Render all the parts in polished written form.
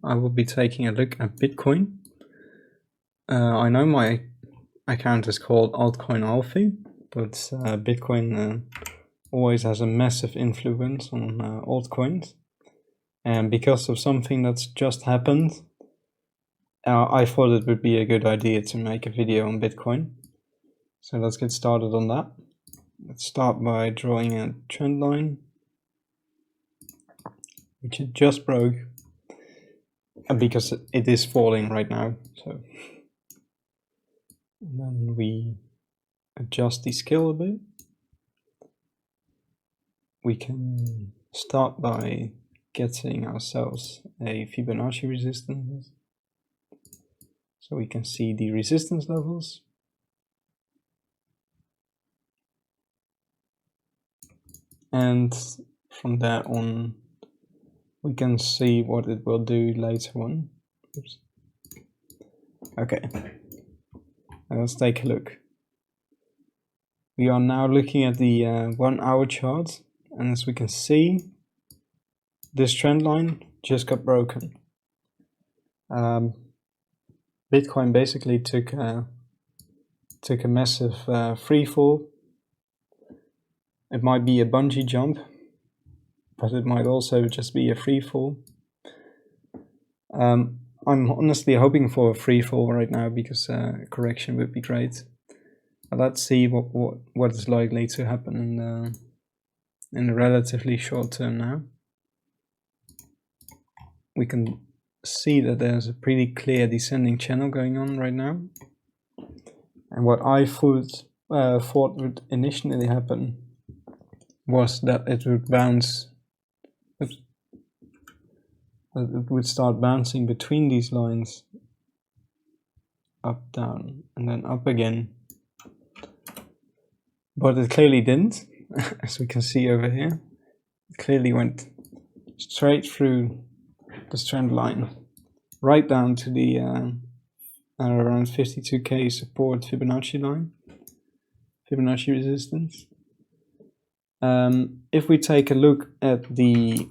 I will be taking a look at Bitcoin. I know my account is called Altcoin Alfie, but Bitcoin always has a massive influence on altcoins. And because of something that's just happened, I thought it would be a good idea to make a video on Bitcoin. So let's get started on that. Let's start by drawing a trend line, which it just broke, because it is falling right now. So then we adjust the scale a bit. We can start by getting ourselves a Fibonacci resistance, so we can see the resistance levels. And from there on, we can see what it will do later on. Oops. Okay, and let's take a look. We are now looking at the 1 hour chart, and as we can see, this trend line just got broken. Bitcoin basically took a massive free fall. It might be a bungee jump, but it might also just be a free fall. I'm honestly hoping for a free fall right now, because a correction would be great. But let's see what is likely to happen in the relatively short term now. We can see that there's a pretty clear descending channel going on right now. And what I thought would initially happen was that it would bounce. Oops, that it would start bouncing between these lines, up, down, and then up again. But it clearly didn't, as we can see over here. It clearly went straight through this trend line, right down to the around 52k support Fibonacci line, Fibonacci resistance. If we take a look at the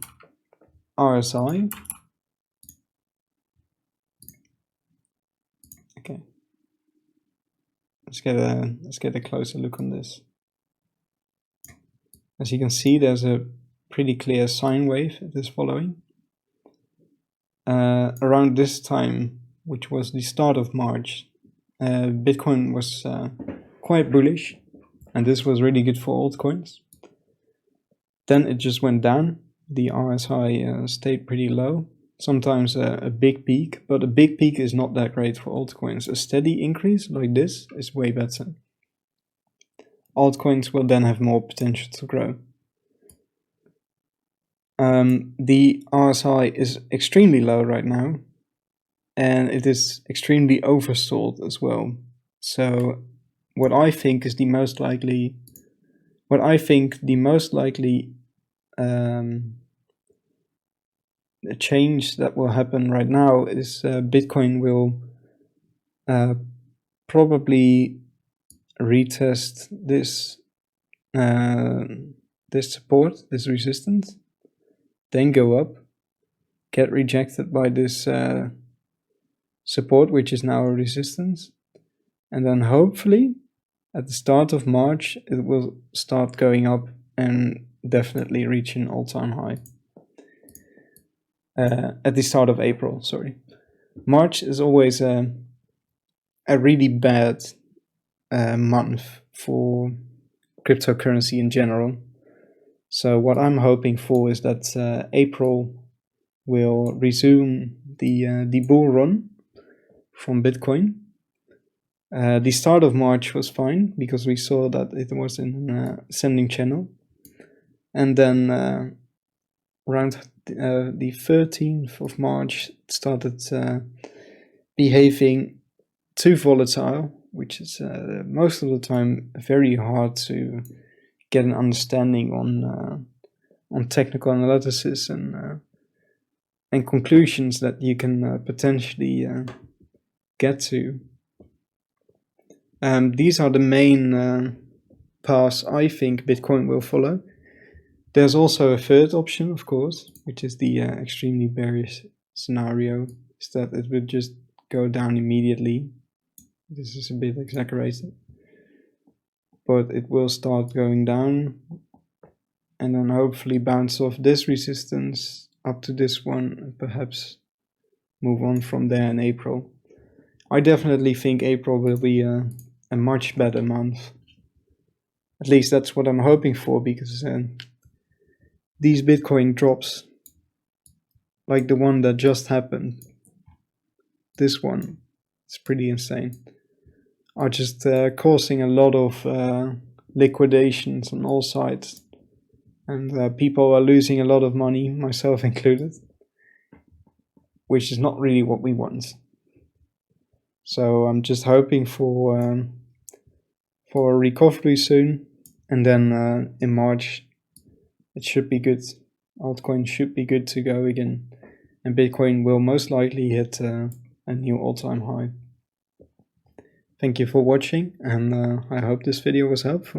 RSI, okay, let's get a closer look on this. As you can see, there's a pretty clear sine wave it is following. Around this time, which was the start of March, Bitcoin was quite bullish, and this was really good for altcoins. Then it just went down. The RSI stayed pretty low. Sometimes a big peak, but a big peak is not that great for altcoins. A steady increase like this is way better. Altcoins will then have more potential to grow. The RSI is extremely low right now, and it is extremely oversold as well. So what I think the most likely change that will happen right now is Bitcoin will probably retest this support, this resistance, then go up, get rejected by this support, which is now a resistance, and then hopefully at the start of March it will start going up and definitely reach an all-time high. At the start of April, sorry. March is always a really bad month for cryptocurrency in general. So what I'm hoping for is that April will resume the bull run from Bitcoin. The start of March was fine, because we saw that it was in an ascending channel. And then around the 13th of March, it started behaving too volatile, which is most of the time very hard to get an understanding on technical analysis and conclusions that you can potentially get to. These are the main paths I think Bitcoin will follow. There's also a third option, of course, which is the extremely bearish scenario is that it would just go down immediately. This is a bit exaggerated, but it will start going down and then hopefully bounce off this resistance up to this one and perhaps move on from there in April. I definitely think April will be a much better month. At least that's what I'm hoping for, because these Bitcoin drops, like the one that just happened, this one, it's pretty insane, are just causing a lot of liquidations on all sides, and people are losing a lot of money, myself included, which is not really what we want. So I'm just hoping for a recovery soon, and then in March it should be good. Altcoin should be good to go again, and Bitcoin will most likely hit a new all-time high. Thank you for watching, and I hope this video was helpful.